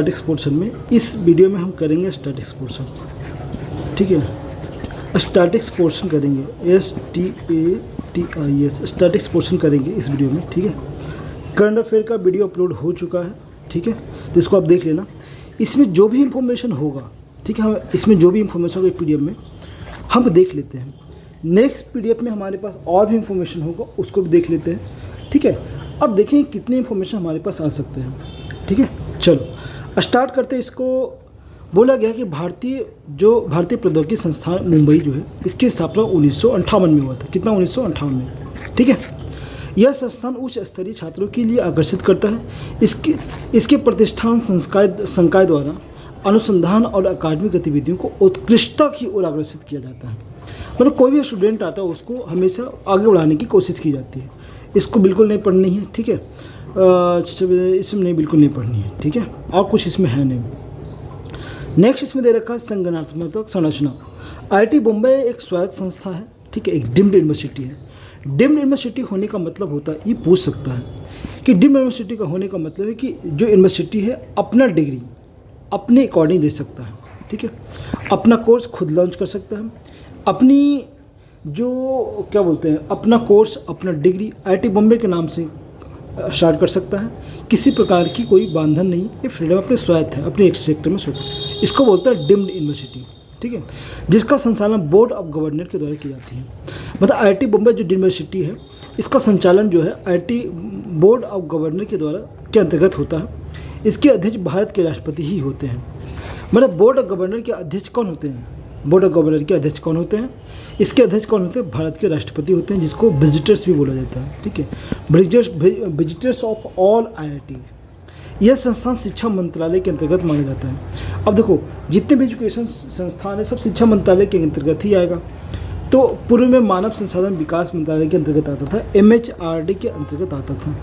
Statics portion में इस video में हम करेंगे स्टैटिक्स पोर्शन, ठीक है। स्टैटिक्स पोर्शन करेंगे, STATIS स्टैटिक्स पोर्शन करेंगे इस वीडियो में, ठीक है। करंट अफेयर का वीडियो अपलोड हो चुका है, ठीक है, तो इसको आप देख लेना। इसमें जो भी इंफॉर्मेशन होगा, ठीक है, हम इसमें जो भी इंफॉर्मेशन होगा पीडीएफ में हम देख लेते हैं। नेक्स्ट पीडीएफ में हमारे पास और भी इंफॉर्मेशन होगा, उसको भी देख लेते हैं, ठीक है। अब देखें कितनी इंफॉर्मेशन हमारे पास आ सकते हैं, ठीक है। चलो स्टार्ट करते हैं। इसको बोला गया कि भारतीय प्रौद्योगिकी संस्थान मुंबई जो है, इसकी स्थापना 1958 में हुआ था। कितना? 1958 में, ठीक है। यह संस्थान उच्च स्तरीय छात्रों के लिए आकर्षित करता है। इसके प्रतिष्ठान संकाय द्वारा अनुसंधान और अकादमिक गतिविधियों को उत्कृष्टता की ओर अग्रसित किया जाता है। मतलब कोई भी स्टूडेंट आता है उसको हमेशा आगे बढ़ाने की कोशिश की जाती है। इसको बिल्कुल नहीं पढ़नी है, ठीक है, इसमें नहीं, बिल्कुल नहीं पढ़नी है, ठीक है, और कुछ इसमें है नहीं। नेक्स्ट इसमें दे रखा है संगठनात्मक संरचना। IIT बॉम्बे एक स्वायत्त संस्था है, ठीक है, एक डीम्ड यूनिवर्सिटी है। डीम्ड यूनिवर्सिटी होने का मतलब होता है, ये पूछ सकता है कि डीम्ड यूनिवर्सिटी का होने का मतलब है कि जो यूनिवर्सिटी है अपना डिग्री अपने अकॉर्डिंग दे सकता है, ठीक है, अपना कोर्स खुद लॉन्च कर सकता है, अपनी जो क्या बोलते हैं अपना कोर्स अपना डिग्री IIT बॉम्बे के नाम से स्टार्ट कर सकता है। किसी प्रकार की कोई बंधन नहीं, ये फ्रीडम अपने स्वायत्त है, अपने एक सेक्टर में स्वायत्त। इसको बोलता है डीम्ड यूनिवर्सिटी, ठीक है, जिसका संचालन बोर्ड ऑफ गवर्नर के द्वारा की जाती है। मतलब IIT बॉम्बे जो यूनिवर्सिटी है, इसका संचालन जो है IIT बोर्ड ऑफ गवर्नर के द्वारा के अंतर्गत होता है। इसके अध्यक्ष भारत के राष्ट्रपति ही होते हैं। मतलब बोर्ड ऑफ गवर्नर के अध्यक्ष कौन होते हैं? बोर्ड ऑफ गवर्नर के अध्यक्ष कौन होते हैं? इसके अध्यक्ष कौन होते हैं? भारत के राष्ट्रपति होते हैं, जिसको विजिटर्स भी बोला जाता है, ठीक है, विजिटर्स ऑफ ऑल IIT। यह संस्थान शिक्षा मंत्रालय के अंतर्गत माना जाता है। अब देखो जितने भी एजुकेशन संस्थान है सब शिक्षा मंत्रालय के अंतर्गत ही आएगा। तो पूर्व में मानव संसाधन विकास मंत्रालय के अंतर्गत आता था, MHRD के अंतर्गत आता था,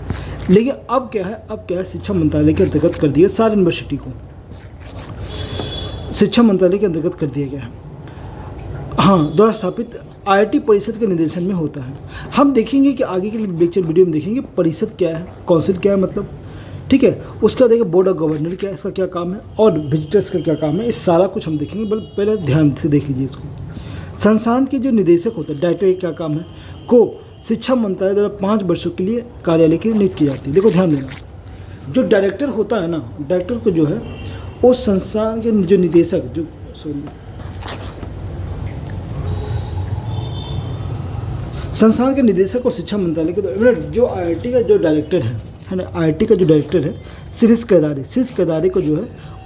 लेकिन अब क्या है शिक्षा मंत्रालय के अंतर्गत कर दिया। सारी यूनिवर्सिटी को शिक्षा मंत्रालय के अंतर्गत कर दिया गया है। हाँ, द्वारा स्थापित IIT परिषद के निर्देशन में होता है। हम देखेंगे कि आगे के लेक्चर वीडियो में देखेंगे परिषद क्या है, काउंसिल क्या है, मतलब, ठीक है। उसका देखिए बोर्ड ऑफ गवर्नर क्या है, इसका क्या काम है, और विजिटर्स का क्या काम है, इस सारा कुछ हम देखेंगे। बल पहले ध्यान से देख लीजिए इसको। संस्थान के जो निदेशक होते हैं, डायरेक्टर का क्या काम है, को शिक्षा मंत्रालय द्वारा 5 वर्षों के लिए कार्यालय की नियुक्ति की जाती है। देखो ध्यान देना, जो डायरेक्टर होता है ना, डायरेक्टर को जो है उस संस्थान के जो निदेशक संस्थान के निदेशक और शिक्षा मंत्रालय के द्वारा जो IIT का जो डायरेक्टर है ना, IIT का जो डायरेक्टर है शीर्ष केदारे को जो है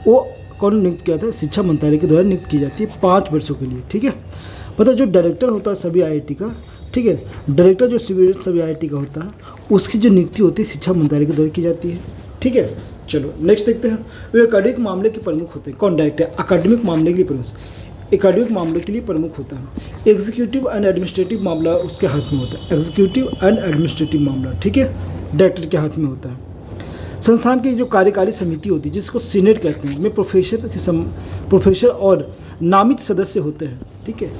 वो कौन नियुक्त किया था? शिक्षा मंत्रालय के द्वारा नियुक्त की जाती है 5 वर्षों के लिए, ठीक है। मतलब जो डायरेक्टर होता है सभी IIT का, ठीक है, डायरेक्टर जो सभी IIT का होता है, उसकी जो नियुक्ति होती है शिक्षा मंत्रालय के द्वारा की जाती है, ठीक है। चलो नेक्स्ट देखते हैं। वे एकेडमिक मामले के प्रमुख होते हैं। कौन? डायरेक्टर एकेडमिक मामले के लिए प्रमुख, एकेडमिक मामले के लिए प्रमुख होता है। एग्जीक्यूटिव एंड एडमिनिस्ट्रेटिव मामला उसके हाथ में होता है, एग्जीक्यूटिव एंड एडमिनिस्ट्रेटिव मामला, ठीक है, डायरेक्टर के हाथ में होता है। संस्थान की जो कार्यकारी समिति होती है, जिसको सीनेट कहते हैं, में प्रोफेसर और नामित सदस्य होते हैं, ठीक है।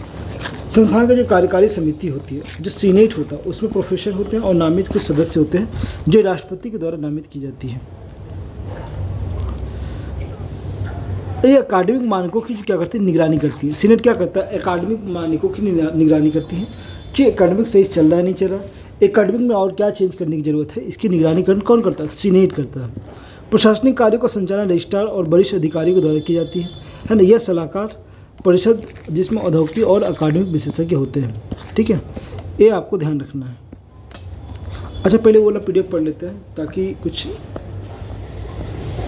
संस्थान की जो कार्यकारी समिति होती है, जो सीनेट होता है, उसमें प्रोफेसर होते हैं और नामित कुछ सदस्य होते हैं, जो राष्ट्रपति के द्वारा नामित की जाती है। ये अकादमिक मानकों की क्या करती है? निगरानी करती है। सीनेट क्या करता है? अकादमिक मानकों की निगरानी करती है कि एकेडमिक सही चल रहा है नहीं चल रहा, एकेडमिक में और क्या चेंज करने की जरूरत है, इसकी निगरानी कौन करता है? सीनेट करता है। प्रशासनिक कार्यों का संचालन रजिस्ट्रार और वरिष्ठ अधिकारियों के द्वारा की जाती है ना। यह सलाहकार परिषद जिसमें औद्योगिक और अकादमिक विशेषज्ञ होते हैं, ठीक है, ये आपको ध्यान रखना है। अच्छा, पहले वो वाला PDF पढ़ लेते हैं ताकि कुछ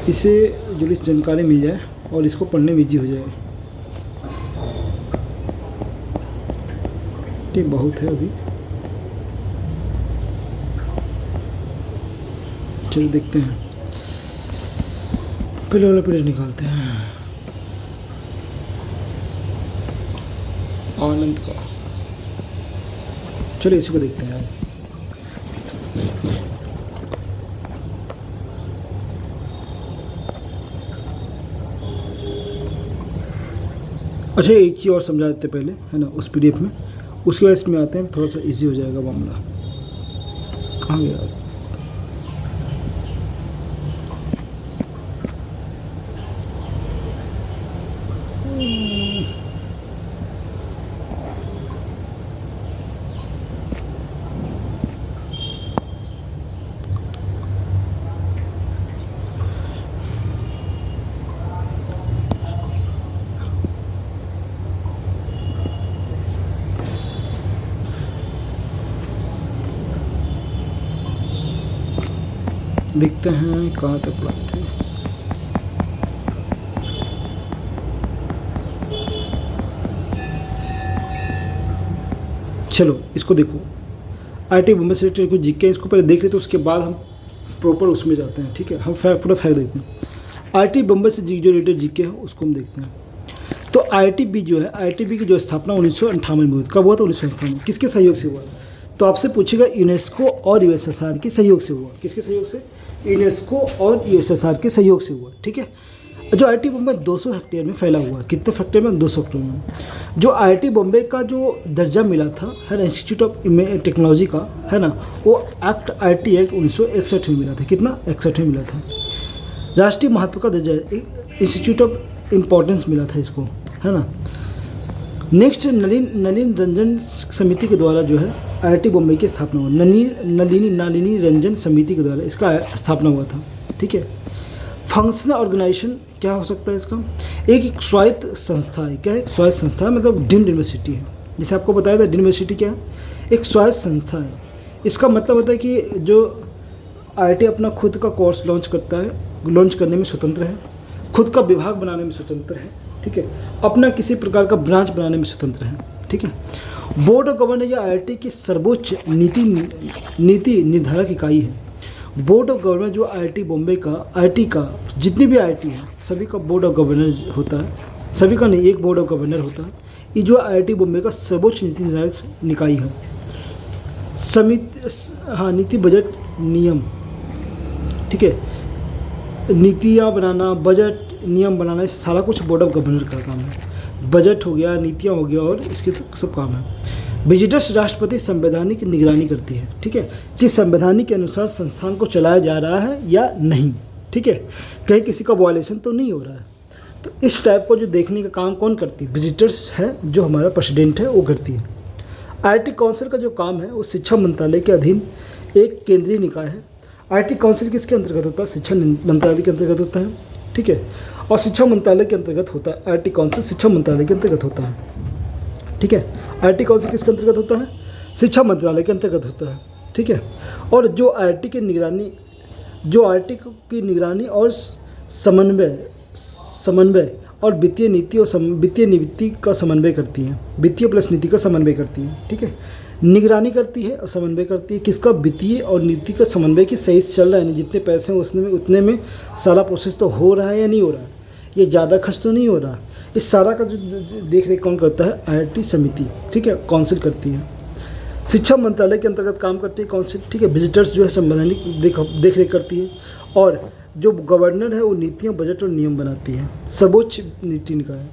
इसे जुड़ी जानकारी मिल जाए और इसको पढ़ने में ईजी हो जाए। ठीक, बहुत है अभी, चलो देखते हैं। पहले वाला PDF निकालते हैं, आनंद का। चलो इसी को देखते हैं। अच्छा, एक ही और समझा देते पहले, है ना, उस PDF में, उसके बाद इसमें आते हैं, थोड़ा सा इजी हो जाएगा मामला। कहाँ गया? देखते हैं कहाँ तक पढ़ते हैं। चलो इसको देखो, आईआईटी बॉम्बे से रिलेटेड कुछ जीके इसको पहले देख लेते हैं, उसके बाद हम प्रॉपर उसमें जाते हैं। ठीक है, हम पूरा फैक्ट देखते हैं। आईआईटी बॉम्बे से जो रिलेटेड जीके है उसको हम देखते हैं। तो आईआईटीबी जो है, आईआईटीबी की जो स्थापना 1958 में हुई। कब हुआ था? 1958 में। किसके सहयोग से हुआ? तो आपसे पूछेगा यूनेस्को और यूएसएसआर के सहयोग से हुआ। किसके सहयोग से? यूनेस्को और यूएसएसआर के सहयोग से हुआ। ठीक है, जो आईआईटी बॉम्बे 200 हेक्टेयर में फैला हुआ है। कितने हेक्टेयर में? 200 हेक्टेयर में। जो आईआईटी बॉम्बे का जो दर्जा मिला था है ना, इंस्टीट्यूट ऑफ टेक्नोलॉजी का, है ना, वो एक्ट आईआईटी एक्ट 1961 में मिला था। कितना? 61 में मिला था। राष्ट्रीय महत्व का दर्जा, इंस्टीट्यूट ऑफ इम्पोर्टेंस मिला था इसको, है ना। नेक्स्ट, नलिनी रंजन समिति के द्वारा जो है आईआईटी बॉम्बे की स्थापना हुआ। नलिनी रंजन समिति के द्वारा इसका स्थापना हुआ था। ठीक है, फंक्शनल ऑर्गेनाइजेशन क्या हो सकता है इसका? एक स्वायत्त संस्था है। क्या है? स्वायत्त संस्था है, मतलब डीम्ड यूनिवर्सिटी है। जैसे आपको बताया था, डीम्ड यूनिवर्सिटी क्या है? एक स्वायत्त संस्था है। इसका मतलब होता है कि जो आईआईटी अपना खुद का कोर्स लॉन्च करता है, लॉन्च करने में स्वतंत्र है, खुद का विभाग बनाने में स्वतंत्र है। ठीक है, अपना किसी प्रकार का ब्रांच बनाने में स्वतंत्र है। ठीक है, बोर्ड ऑफ गवर्नर या आईआईटी की सर्वोच्च नीति निर्धारक इकाई है। बोर्ड ऑफ गवर्नर जो आईआईटी बॉम्बे का, आईआईटी का जितनी भी आईआईटी है सभी का बोर्ड ऑफ गवर्नर होता है। सभी का नहीं, एक बोर्ड ऑफ गवर्नर होता है। ये जो आईआईटी बॉम्बे का सर्वोच्च नीति निर्धारक निकाय है। समिति, हाँ, नीति, बजट, नियम। ठीक है, नीतियाँ बनाना, बजट, नियम बनाना, ये सारा कुछ बोर्ड ऑफ गवर्नर का काम है। बजट हो गया, नीतियाँ हो गया, और इसके तो सब काम है। विजिटर्स राष्ट्रपति संवैधानिक निगरानी करती है। ठीक है, कि संवैधानिक के अनुसार संस्थान को चलाया जा रहा है या नहीं। ठीक है, कहीं किसी का वायलेशन तो नहीं हो रहा है। तो इस टाइप को जो देखने का काम कौन करती है? विजिटर्स है, जो हमारा प्रेसिडेंट है वो करती है। आईआईटी काउंसिल का जो काम है वो शिक्षा मंत्रालय के अधीन एक केंद्रीय निकाय है। आईआईटी काउंसिल किसके अंतर्गत होता है? शिक्षा मंत्रालय के अंतर्गत होता है। ठीक है, और शिक्षा मंत्रालय के अंतर्गत होता है। आईआईटी काउंसिल शिक्षा मंत्रालय के अंतर्गत होता है। ठीक है, आईआईटी काउंसिल किसके अंतर्गत होता है? शिक्षा मंत्रालय के अंतर्गत होता है। ठीक है, और जो आईआईटी की निगरानी और समन्वय और वित्तीय नीति और वित्तीय नीति का समन्वय करती है। वित्तीय प्लस नीति का समन्वय करती है। ठीक है, निगरानी करती है और समन्वय करती है। किसका? वित्तीय और नीति का समन्वय, की सही से चल रहा है नहीं, जितने पैसे हैं उतने में सारा प्रोसेस तो हो रहा है या नहीं हो रहा है, ये ज़्यादा खर्च तो नहीं हो रहा। इस सारा का जो देख रेख कौन करता है? आईआईटी समिति। ठीक है, काउंसिल करती है। शिक्षा मंत्रालय के अंतर्गत काम करती है काउंसिल। ठीक है, विजिटर्स जो है संवैधानिक देख रेख करती है, और जो गवर्नर है वो नीतियाँ, बजट और नियम बनाती है। सर्वोच्च नीति निकाय है।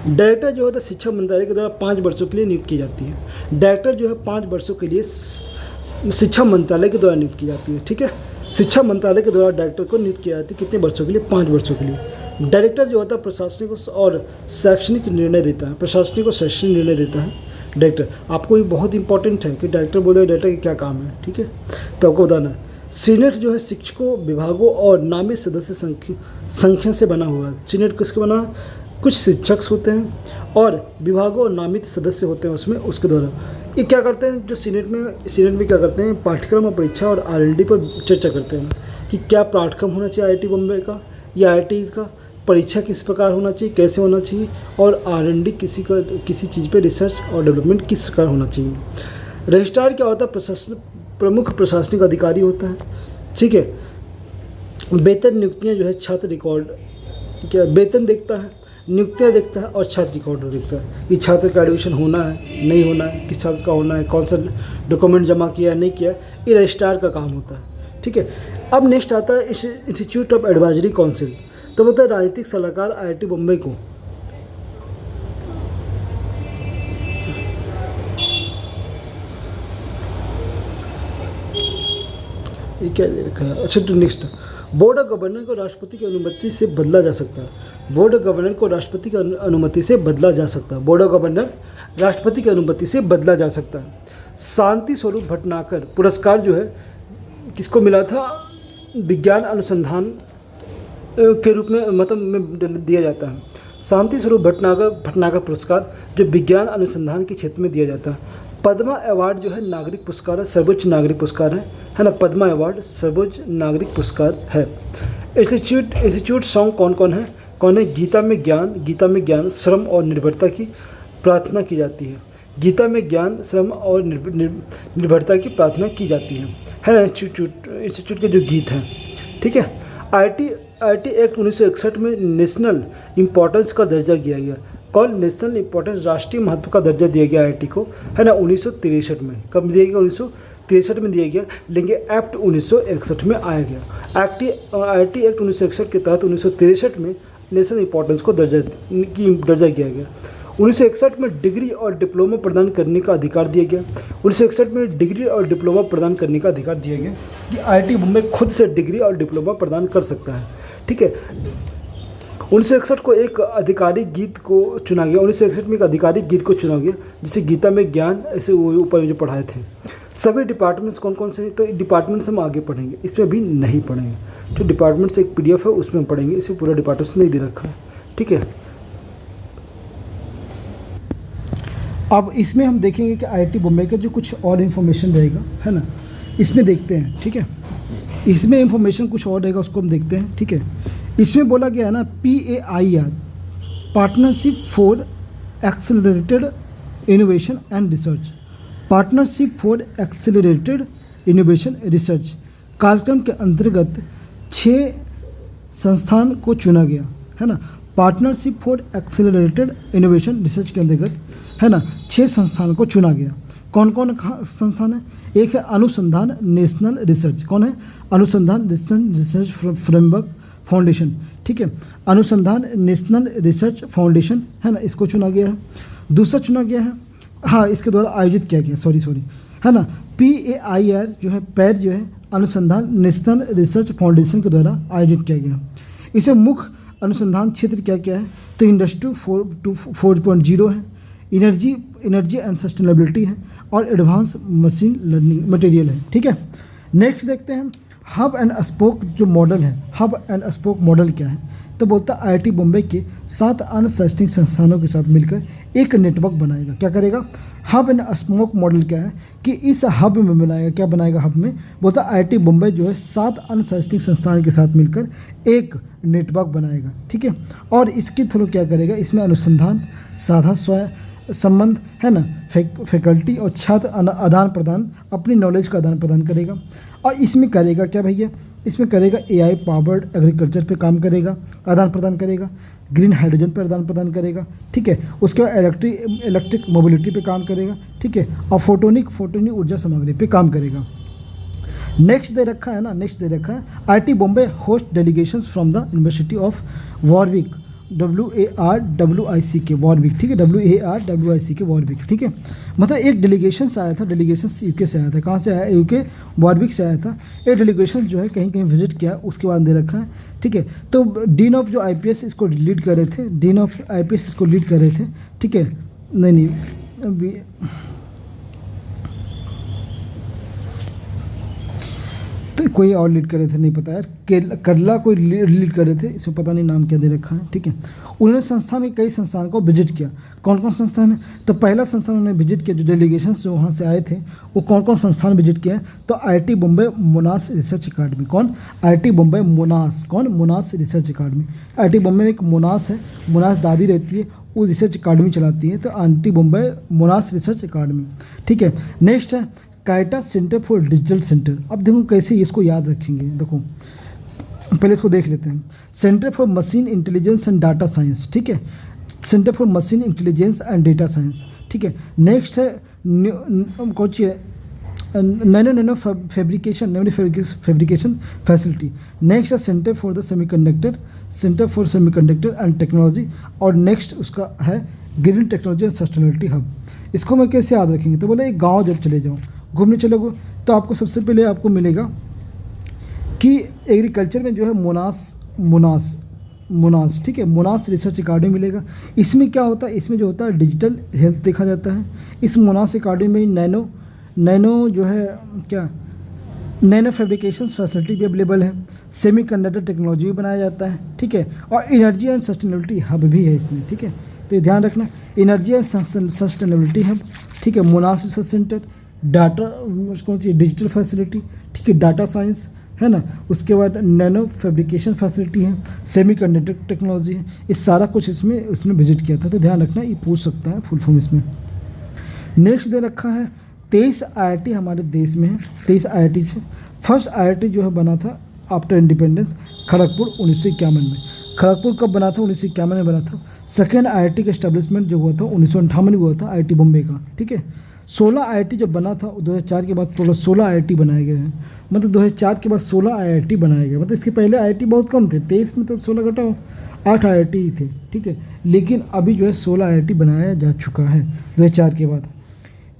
डायरेक्टर जो होता है शिक्षा मंत्रालय के द्वारा 5 वर्षों के लिए नियुक्त की जाती है। डायरेक्टर जो है 5 वर्षों के लिए शिक्षा मंत्रालय के द्वारा नियुक्त की जाती है। ठीक है, शिक्षा मंत्रालय के द्वारा डायरेक्टर को नियुक्त किया जाती है। कितने वर्षों के लिए? 5 वर्षों के लिए। डायरेक्टर जो होता है प्रशासनिक और शैक्षणिक निर्णय देता है। प्रशासनिक और शैक्षणिक निर्णय देता है डायरेक्टर। आपको ये बहुत इंपॉर्टेंट है कि डायरेक्टर बोल रहे डायरेक्टर का क्या काम है। ठीक है, तो आपको बताना है। सीनेट जो है शिक्षकों, विभागों और नामित सदस्य संख्या से बना हुआ है। सीनेट किसके बना? कुछ शिक्षक होते हैं और विभागों और नामित सदस्य होते हैं उसमें, उसके द्वारा ये क्या करते हैं? जो सीनेट में क्या करते हैं? पाठ्यक्रम और परीक्षा और R&D पर चर्चा करते हैं कि क्या पाठ्यक्रम होना चाहिए आईआईटी बॉम्बे का या आईआईटी का, परीक्षा किस प्रकार होना चाहिए, कैसे होना चाहिए, और R&D किसी चीज़ पे रिसर्च और डेवलपमेंट किस प्रकार होना चाहिए। रजिस्ट्रार क्या होता है? प्रमुख प्रशासनिक अधिकारी होता है। ठीक है, वेतन, नियुक्तियाँ जो है, छात्र रिकॉर्ड, क्या वेतन देखता है, नियुक्तियाँ देखता है और छात्र रिकॉर्ड देखता है कि छात्र का एडमिशन होना है नहीं होना है, किस छात्र का होना है, कौन सा डॉक्यूमेंट जमा किया है नहीं किया, ये रजिस्ट्रार का काम होता है। ठीक है, अब नेक्स्ट आता है इंस्टीट्यूट ऑफ एडवाइजरी काउंसिल। तो बताए राजनीतिक सलाहकार आईआईटी बॉम्बे को ये क्या दे रखा है? अच्छा, तो नेक्स्ट, बोर्ड ऑफ गवर्नर को राष्ट्रपति की अनुमति से बदला जा सकता है। बोर्ड ऑफ गवर्नर को राष्ट्रपति की अनुमति से बदला जा सकता है। बोर्ड ऑफ गवर्नर राष्ट्रपति की अनुमति से बदला जा सकता है। शांति स्वरूप भटनागर पुरस्कार जो है किसको मिला था? विज्ञान अनुसंधान के रूप में मतलब में दिया जाता है। शांति स्वरूप भटनागर पुरस्कार जो विज्ञान अनुसंधान के क्षेत्र में दिया जाता है। पद्मा अवार्ड जो है नागरिक पुरस्कार है, सर्वोच्च नागरिक पुरस्कार है ना। पद्मा अवार्ड सर्वोच्च नागरिक पुरस्कार है। इंस्टीट्यूट सॉन्ग कौन है? गीता में ज्ञान श्रम और निर्भरता की प्रार्थना की जाती है। गीता में ज्ञान श्रम और निर्भरता की प्रार्थना की जाती है ना। इंस्टीट्यूट के जो गीत हैं, ठीक है। आईटी एक्ट 1961 में नेशनल इम्पोर्टेंस का दर्जा दिया गया। कौन? नेशनल इम्पोर्टेंस, राष्ट्रीय महत्व का दर्जा दिया गया आईटी को, है ना, 1963 में। कब दिया गया? 1963 में दिया गया, लेकिन एक्ट 1961 में आया गया। आईटी एक्ट 1961 के तहत 1963 में नेशनल इम्पोर्टेंस को दर्जा दिया गया। 1961 में डिग्री और डिप्लोमा प्रदान करने का अधिकार दिया गया। 1961 में डिग्री और डिप्लोमा प्रदान करने का अधिकार दिया गया कि आईआईटी मुंबई खुद से डिग्री और डिप्लोमा प्रदान कर सकता है, ठीक है। 1961 को एक आधिकारिक गीत को चुना गया। 1961 में एक आधिकारिक गीत को चुना गया, जिसे गीता में ज्ञान, ऐसे वो ऊपर में जो पढ़ाए थे। सभी डिपार्टमेंट्स कौन से हैं? तो डिपार्टमेंट्स हम आगे पढ़ेंगे, इसमें अभी नहीं पढ़ेंगे। तो डिपार्टमेंट्स एक PDF है, उसमें पढ़ेंगे, इसमें पूरा डिपार्टमेंट्स नहीं दे रखा है, ठीक है। अब इसमें हम देखेंगे कि आईआईटी बॉम्बे का जो कुछ और इन्फॉर्मेशन रहेगा, है ना, इसमें देखते हैं, ठीक है। इसमें इन्फॉर्मेशन कुछ और रहेगा, उसको हम देखते हैं, ठीक है। इसमें बोला गया है ना, PAIR partnership for accelerated innovation and research. Partnership for accelerated innovation research कार्यक्रम के अंतर्गत 6 संस्थान को चुना गया, है ना। Partnership for accelerated innovation research के अंतर्गत, है ना, 6 संस्थान को चुना गया। कौन संस्थान है? एक है अनुसंधान नेशनल रिसर्च। कौन है? अनुसंधान नेशनल रिसर्च फ्रेमवर्क फाउंडेशन, ठीक है। अनुसंधान नेशनल रिसर्च फाउंडेशन, है ना, इसको चुना गया है। दूसरा चुना गया है, हाँ, इसके द्वारा आयोजित किया गया, सॉरी, है ना। PAIR जो है, पैर जो है, अनुसंधान नेशनल रिसर्च फाउंडेशन के द्वारा आयोजित किया गया। इसे मुख्य अनुसंधान क्षेत्र क्या है? तो इंडस्ट्री 4.0 है, एनर्जी एंड सस्टेनेबिलिटी है, और एडवांस मशीन लर्निंग मटेरियल है, ठीक है। नेक्स्ट देखते हैं हब एंड स्पोक जो मॉडल है। हब एंड स्पोक मॉडल क्या है? तो बोलता है आईआईटी बॉम्बे के 7 अन्य शैक्षणिक संस्थानों के साथ मिलकर एक नेटवर्क बनाएगा। क्या करेगा? हब एंड स्पोक मॉडल क्या है कि इस हब में बनाएगा, क्या बनाएगा हब में? बोलता है आईआईटी बॉम्बे जो है 7 अन्य शैक्षणिक संस्थान के साथ मिलकर एक नेटवर्क बनाएगा, ठीक है। और इसके थ्रू क्या करेगा? इसमें अनुसंधान, साझा संबंध, है ना, फैकल्टी और छात्र आदान प्रदान, अपनी नॉलेज का आदान प्रदान करेगा। और इसमें करेगा क्या भैया? इसमें करेगा AI पावर्ड एग्रीकल्चर पे काम करेगा, आदान प्रदान करेगा, ग्रीन हाइड्रोजन पर आदान प्रदान करेगा, ठीक है। उसके बाद इलेक्ट्रिक मोबिलिटी पे काम करेगा, ठीक है। और फोटोनिक ऊर्जा सामग्री पे काम करेगा। नेक्स्ट दे रखा है IIT Bombay host delegations from the university of Warwick, WARWIC के वॉरविक, ठीक है, WARWIC के वॉरविक, ठीक है। मतलब एक डेलीगेशन से आया था, UK से आया था। कहाँ से आया? UK वॉरविक से आया था। एक डेलीगेशन जो है कहीं विजिट किया, उसके बाद दे रखा है, ठीक है। तो डीन ऑफ जो IPS इसको लीड कर रहे थे, ठीक है। नहीं अभी तो कोई और लीड कर रहे थे, नहीं पता यार, करला कोई लीड कर रहे थे, इसमें पता नहीं नाम क्या दे रखा है, ठीक है। उन्होंने संस्थान के कई संस्थान को विजिट किया। कौन संस्थान है? तो पहला संस्थान उन्होंने विजिट किया, जो डेलीगेशंस जो वहाँ से आए थे, वो कौन संस्थान विजिट किया? तो आईआईटी बॉम्बे मोनास रिसर्च अकादमी। कौन? IIT Bombay Mona's. कौन? मोनास रिसर्च अकादमी। आईआईटी बॉम्बे में एक मोनास है, मोनास दादी रहती है, वो रिसर्च अकादमी चलाती है, तो आईआईटी बॉम्बे मोनास रिसर्च अकादमी, ठीक है। नेक्स्ट है काइटा सेंटर फॉर डिजिटल सेंटर। अब देखो कैसे इसको याद रखेंगे, देखो पहले इसको देख लेते हैं। Centre for machine intelligence and data science, ठीक है, centre for machine intelligence and data science, ठीक है। नेक्स्ट है कौन सी है? Nano fabrication facility. नेक्स्ट है centre for semiconductor and technology, और नेक्स्ट उसका है green technology and sustainability hub. इसको मैं कैसे याद रखेंगे? तो बोले एक गाँव जब चले जाओ, घूमने चलोगे, तो आपको सबसे पहले आपको मिलेगा कि एग्रीकल्चर में जो है मोनास, ठीक है, मोनास रिसर्च अकादमी मिलेगा। इसमें क्या होता है? इसमें जो होता है डिजिटल हेल्थ देखा जाता है। इस मोनास अकादमी में नैनो जो है क्या, नैनो फैब्रिकेशन फैसिलिटी भी अवेलेबल है, सेमीकंडक्टर टेक्नोलॉजी भी बनाया जाता है, ठीक है, और एनर्जी एंड सस्टेनेबिलिटी हब भी है इसमें, ठीक है। तो ये ध्यान रखना, एनर्जी एंड सस्टेनेबिलिटी हब, ठीक है, मोनास रिसर्च सेंटर, डाटा कौन सी डिजिटल फैसिलिटी, ठीक है, डाटा साइंस है ना, उसके बाद नैनो फैब्रिकेशन फैसिलिटी है, सेमीकंडक्टर टेक्नोलॉजी है, इस सारा कुछ इसमें उसने विजिट किया था। तो ध्यान रखना, ये पूछ सकता है फुल फॉर्म इसमें। नेक्स्ट दे रखा है 23 IIT हमारे देश में है, 23 IIT से। फर्स्ट IIT जो है बना था आफ्टर इंडिपेंडेंस खड़गपुर 1951 में। खड़गपुर कब बना था? 1951 में बना था। सेकेंड IIT का एस्टेब्लिशमेंट जो हुआ था 1958 में हुआ था, IIT बॉम्बे का, ठीक है। 16 IIT जो बना था 2004 के बाद टोटल 16 IIT बनाए गए हैं, मतलब 2004 के बाद 16 IIT बनाए गए। मतलब इसके पहले IIT बहुत कम थे, 23 में तो 16 घटाओ 8 IIT ही थे, ठीक है। लेकिन अभी जो है 16 IIT बनाया जा चुका है 2004 के बाद।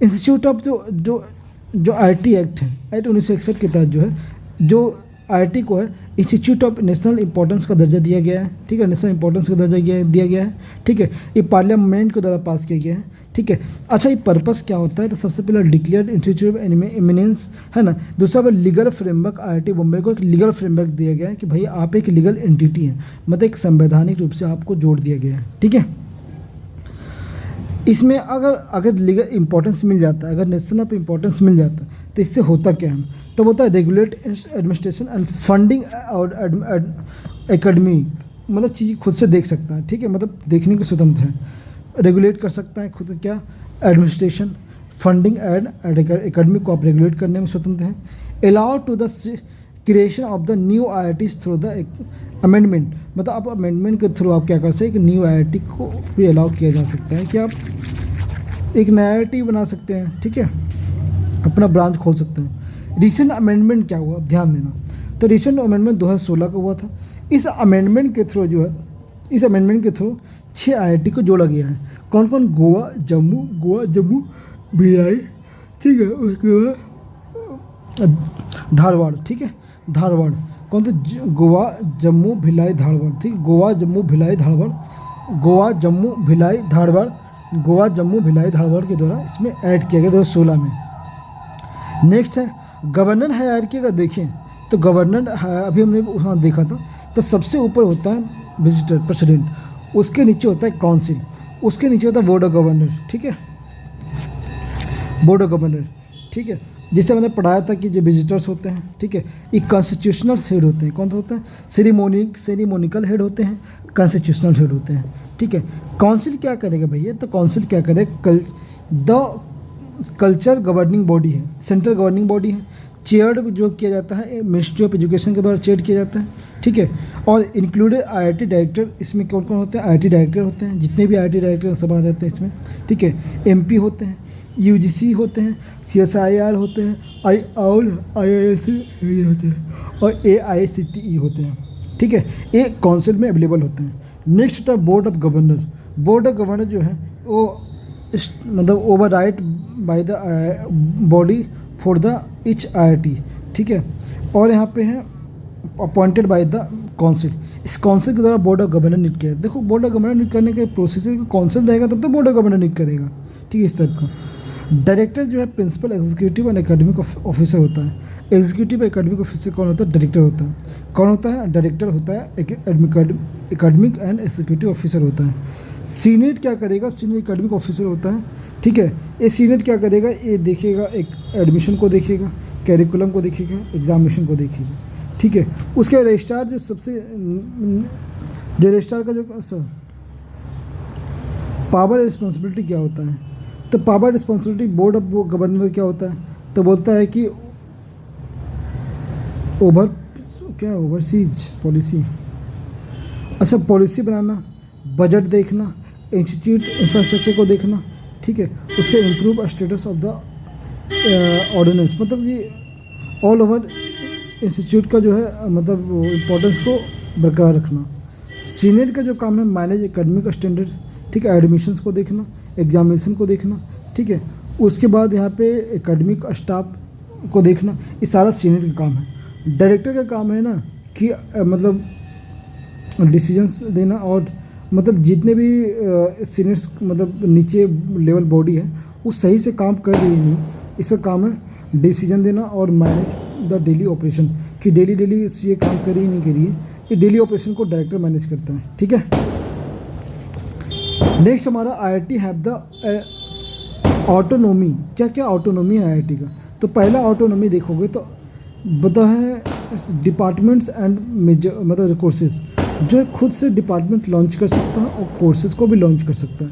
इंस्टीट्यूट ऑफ जो IIT एक्ट है, एक्ट 1961 के तहत जो है, जो IIT को है इंस्टीट्यूट ऑफ नेशनल इंपॉर्टेंस का दर्जा दिया गया है, ठीक है, नेशनल इंपॉर्टेंस का दर्जा दिया गया है, ठीक है। ये पार्लियामेंट के द्वारा पास किया गया है, ठीक है। अच्छा, ये पर्पस क्या होता है? तो सबसे पहले डिक्लेयर्ड इंस्टीट्यूट ऑफ एमिनेंस है ना। दूसरा बार लीगल फ्रेमवर्क, IIT बॉम्बे को एक लीगल फ्रेमवर्क दिया गया है कि भाई आप एक लीगल एंटिटी हैं, मतलब एक संवैधानिक रूप से आपको जोड़ दिया गया है, ठीक है। इसमें अगर लीगल इंपॉर्टेंस मिल जाता है, अगर नेशनल ऑफ इंपॉर्टेंस मिल जाता है, तो इससे होता क्या है? तो होता है रेगुलेट एडमिनिस्ट्रेशन एंड फंडिंग और एकेडमिक, मतलब चीज़ खुद से देख सकता है, ठीक है, मतलब देखने के स्वतंत्र है, रेगुलेट कर सकता है खुद, क्या एडमिनिस्ट्रेशन, फंडिंग एंड एकेडमिक को आप रेगुलेट करने में स्वतंत्र हैं। Allow to the creation of the new IIT through the amendment, मतलब आप अमेंडमेंट के थ्रू आप क्या कर सकते हैं कि न्यू IIT को भी अलाउ किया जा सकता है कि आप एक नया IIT बना सकते हैं, ठीक है, अपना ब्रांच खोल सकते हैं। रिसेंट अमेंडमेंट क्या हुआ, ध्यान देना। तो रिसेंट अमेंडमेंट 2016 का हुआ था। इस अमेंडमेंट के थ्रू जो है, इस अमेंडमेंट के थ्रू 6 IIT को जोड़ा गया है। कौन कौन? गोवा, जम्मू, भिलाई, ठीक है, उसके बाद धारवाड़, ठीक है, धारवाड़। कौन? तो गोवा, जम्मू, भिलाई, धारवाड़, ठीक, गोवा, जम्मू, भिलाई, धारवाड़, गोवा, जम्मू, भिलाई, धारवाड़, गोवा, जम्मू, भिलाई, धारवाड़ के द्वारा इसमें ऐड किया गया 2016 में। नेक्स्ट है गवर्नर हायरार्की का देखें तो गवर्नर अभी हमने वहाँ देखा था, तो सबसे ऊपर होता है विजिटर प्रेसिडेंट, उसके नीचे होता है काउंसिल, उसके नीचे होता है बोर्ड ऑफ गवर्नर, ठीक है, बोर्ड ऑफ गवर्नर, ठीक है। जिससे मैंने पढ़ाया था कि जो विजिटर्स होते हैं, ठीक है, ये कॉन्स्टिट्यूशनल हेड होते हैं। कौन सा होता है? सेरेमोनिकल हेड होते हैं, कॉन्स्टिट्यूशनल हेड होते हैं, ठीक है। काउंसिल क्या करेगा भैया? तो काउंसिल क्या करेगा? द कल्चर गवर्निंग बॉडी है, सेंट्रल गवर्निंग बॉडी है, चेयर जो किया जाता है मिनिस्ट्री ऑफ एजुकेशन के द्वारा चेयर किया जाता है, ठीक है। और इंक्लूडेड IIT डायरेक्टर, इसमें कौन कौन होते हैं? IIT डायरेक्टर होते हैं, जितने भी IIT डायरेक्टर सब आ जाते हैं इसमें, ठीक है। MP होते हैं, UGC होते हैं, CSIR होते हैं, IISc होते हैं और AICTE होते हैं, ठीक है। ये काउंसिल में अवेलेबल होते हैं। नेक्स्ट होता है board of governor. Board of governor जो है वो मतलब over right by the body for the each IIT, ठीक है। और यहाँ पे है अपॉइंटेड बाय द काउंसिल। इस काउंसिल के द्वारा बोर्ड ऑफ गवर्नर नियुक्त किया है। देखो, बोर्ड ऑफ गवर्नर नियुक्त करने के प्रोसीजर काउंसिल रहेगा तब तो बोर्ड ऑफ गवर्नर नियुक्त करेगा, ठीक है, इस टाइप का। डायरेक्टर जो है principal executive and academic officer होता है। एग्जीक्यूटिव एकेडमिक ऑफिसर कौन होता है? डायरेक्टर होता है। कौन होता है? डायरेक्टर होता है, एकेडमिक एंड एग्जीक्यूटिव ऑफिसर होता है। सीनेट क्या करेगा? सीनियर एकेडमिक ऑफिसर होता है, ठीक है। ये सीनेट क्या करेगा? ये देखेगा, एक एडमिशन को देखेगा, कैरिकुलम को देखेगा, एग्जामिनेशन को देखेगा, ठीक है। उसके रजिस्ट्रार जो रजिस्ट्रार का जो पावर रिस्पॉन्सिबिलिटी क्या होता है? तो power responsibility board of governor क्या होता है? तो बोलता है कि ओवरसीज पॉलिसी, अच्छा, पॉलिसी बनाना, बजट देखना, इंस्टीट्यूट इंफ्रास्ट्रक्चर को देखना, ठीक है। उसके improve status of the ordinance, मतलब ये ऑल ओवर इंस्टीट्यूट का जो है मतलब इम्पोर्टेंस को बरकरार रखना। सीनेट का जो काम है मैनेज एकेडमिक स्टैंडर्ड, ठीक है, एडमिशन्स को देखना, एग्जामिनेशन को देखना, ठीक है। उसके बाद यहाँ पे एकेडमिक स्टाफ को देखना, ये सारा सीनेट का काम है। डायरेक्टर का काम है ना कि मतलब डिसीजंस देना और मतलब जितने भी सीनियर्स मतलब नीचे लेवल बॉडी है वो सही से काम कर रही नहीं, इसका काम है डिसीजन देना और मैनेज द डेली ऑपरेशन, कि डेली ये काम करी नहीं करी है, ये डेली ऑपरेशन को डायरेक्टर मैनेज करता है, ठीक है। नेक्स्ट हमारा IIT हैव द ऑटोनोमी। क्या क्या ऑटोनोमी है IIT का? तो पहला ऑटोनोमी देखोगे तो बता है डिपार्टमेंट्स एंड मेजर मतलब कोर्सेज जो है खुद से डिपार्टमेंट लॉन्च कर सकता है और कोर्सेज को भी लॉन्च कर सकता है।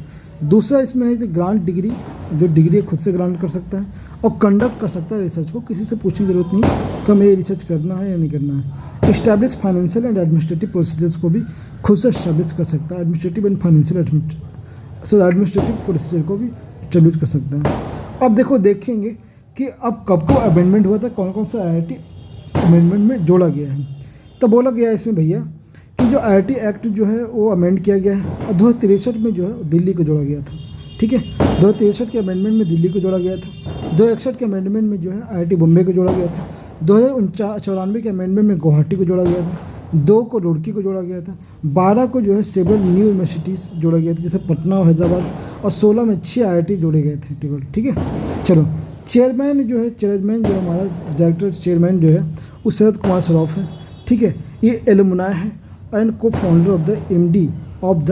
दूसरा इसमें है ग्रांट डिग्री, जो डिग्री खुद से ग्रांट कर सकता है और कंडक्ट कर सकता है रिसर्च को, किसी से पूछने की जरूरत नहीं कि हमें ये रिसर्च करना है या नहीं करना है। Establish financial and administrative procedures को भी खुद से इस्टेब्लिश कर सकता है, administrative and financial administrative procedure को भी इस्टेब्लिश कर सकता है। अब देखेंगे कि अब कब को अमेंडमेंट हुआ था, कौन कौन सा IIT अमेंडमेंट में जोड़ा गया है। तो बोला गया है इसमें भैया कि जो IIT एक्ट जो है वो अमेंड किया गया है और 2063 में जो है दिल्ली को जोड़ा गया था। ठीक है, 2063 के अमेंडमेंट में दिल्ली को जोड़ा गया था। 2061 के अमेंडमेंट में जो है IIT बॉम्बे को जोड़ा गया था। 2094 के अमेंडमेंट में गुवाहाटी को जोड़ा गया था। 2 को रुड़की को जोड़ा गया था। 12 को जो है सेवरल न्यू यूनिवर्सिटीज़ जोड़ा गया था जैसे पटना और हैदराबाद, और 16 में 6 IIT जोड़े गए थे। ठीक है, चलो चेयरमैन जो है हमारा डायरेक्टर चेयरमैन जो है वो शरद कुमार सराफ है। ठीक है, ये एलुमनाई है एंड को founder of the MD of the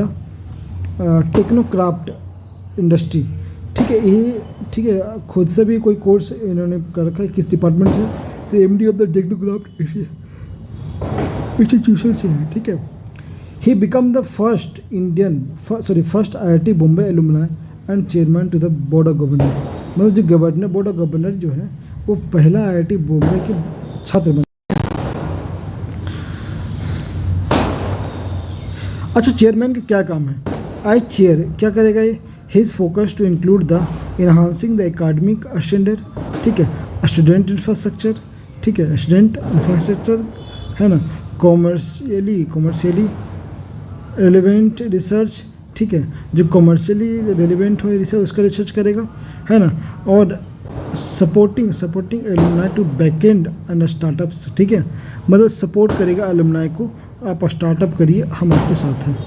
Technocraft industry. ठीक है, ये ठीक है खुद से भी कोई कोर्स इन्होंने कर रखा है किस डिपार्टमेंट से, तो MD of the technocraft institution से है। ठीक है, he become the first IIT Bombay alumni and chairman to the board of governor. मतलब जो गवर्नर बोर्ड ऑफ गवर्नर जो है वो पहला IIT बॉम्बे के छात्र बने। अच्छा, चेयरमैन का क्या काम है? चेयर क्या करेगा ये? His focus to include the enhancing the academic standard. ठीक है, स्टूडेंट इंफ्रास्ट्रक्चर। ठीक है, स्टूडेंट इंफ्रास्ट्रक्चर है ना, कॉमर्शियली रेलिवेंट रिसर्च। ठीक है, जो कॉमर्शियली रेलिवेंट हो रिसर्च उसका रिसर्च करेगा, है ना, और supporting alumni to backend and startups. ठीक है, मतलब सपोर्ट करेगा एलुमनाई को, आप स्टार्टअप करिए, हम आपके साथ हैं।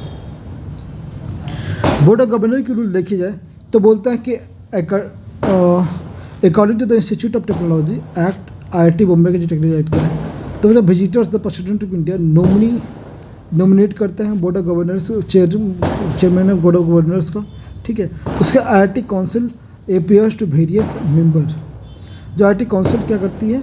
बोर्ड ऑफ गवर्नर की रूल देखी जाए तो बोलता है कि according to the institute of technology act, IIT Bombay का जो टेक्नोलॉजी एक्ट का है, तो मतलब visitors the president of India nominate करते हैं board of governors, chairman of board of governors का। ठीक है, उसके IIT council appears to various member. जो IIT काउंसिल क्या करती है,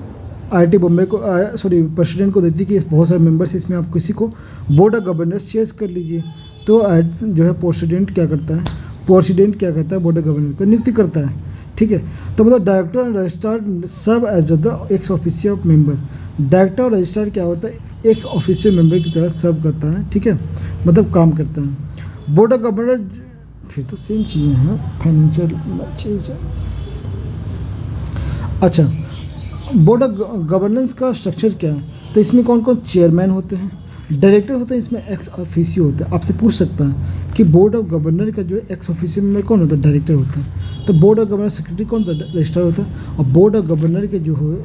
IIT बॉम्बे को प्रेसिडेंट को देती है कि बहुत सारे मेंबर्स, इसमें आप किसी को बोर्ड ऑफ गवर्नर्स चेंज कर लीजिए। तो जो है प्रेसिडेंट क्या करता है बोर्ड ऑफ गवर्नर को नियुक्ति करता है। ठीक है, तो मतलब डायरेक्टर और registrar serve as the ex official of member. Director और रजिस्ट्रार क्या होता है, एक ऑफिशियल मेंबर की तरह सर्व करता है। ठीक है, मतलब काम करता है। बोर्ड ऑफ गवर्नर फिर तो सेम चीज़ें हैं, फाइनेंशियल चीज़ है। अच्छा, बोर्ड ऑफ गवर्नेंस का स्ट्रक्चर क्या है? तो इसमें कौन कौन चेयरमैन होते हैं, डायरेक्टर होते हैं, इसमें एक्स ऑफिशियो होता है। आपसे पूछ सकता है कि बोर्ड ऑफ गवर्नर का जो है एक्स ऑफिशियो मेंबर कौन होता है, डायरेक्टर होता है। तो बोर्ड ऑफ गवर्नर सेक्रेटरी कौन होता है, रजिस्ट्रार होता है। और बोर्ड ऑफ गवर्नर के जो है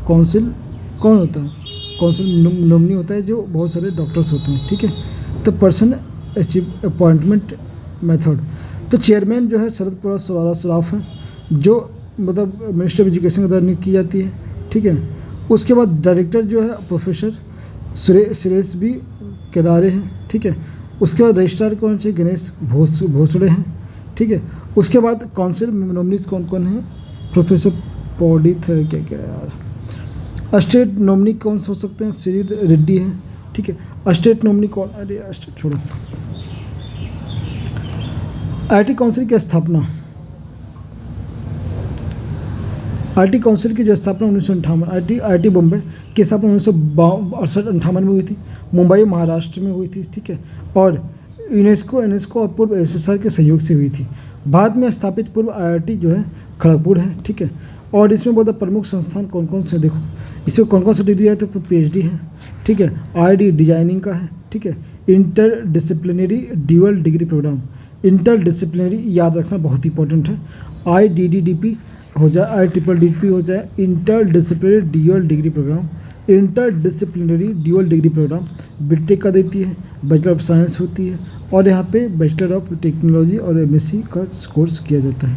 काउंसिल कौन होता है, काउंसिल नॉमिनी होता है, जो बहुत सारे डॉक्टर्स होते हैं। ठीक है, तो पर्सन अपॉइंटमेंट मेथड, तो चेयरमैन जो है शरद कुमार सराफ हैं, जो मतलब मिनिस्टर ऑफ एजुकेशन के द्वारा नियुक्त की जाती है। ठीक है, उसके बाद डायरेक्टर जो है प्रोफेसर सुरेश बी केदारे हैं। ठीक है, उसके बाद रजिस्ट्रार कौन से गणेश भोसड़े हैं। ठीक है, उसके बाद काउंसिल नॉमिनीज कौन कौन हैं, प्रोफेसर पौडित है क्या यार। स्टेट नॉमिनी कौन से हो सकते हैं, श्री रेड्डी हैं। ठीक है, स्टेट नॉमिनी कौन, अरे स्टेट छोड़ो। IIT काउंसिल की स्थापना, IIT काउंसिल की जो स्थापना 1958 IIT बॉम्बे की स्थापना 1968-58 में हुई थी, मुंबई महाराष्ट्र में हुई थी। ठीक है, और यूनेस्को और पूर्व USSR के सहयोग से हुई थी। भारत में स्थापित पूर्व IIT जो है खड़गपुर है। ठीक है, और इसमें बहुत प्रमुख संस्थान कौन कौन से, देखो इसमें कौन कौन सा डिग्री है, तो PhD है। ठीक है, IIT डिजाइनिंग का है। ठीक है, interdisciplinary dual degree program, interdisciplinary याद रखना बहुत इंपॉर्टेंट है। IDDP हो जाए, IDDP हो जाए, interdisciplinary dual degree program. Interdisciplinary dual degree program B Tech का देती है, बैचलर ऑफ साइंस होती है, और यहाँ पे बैचलर ऑफ टेक्नोलॉजी और MSc का कोर्स किया जाता है।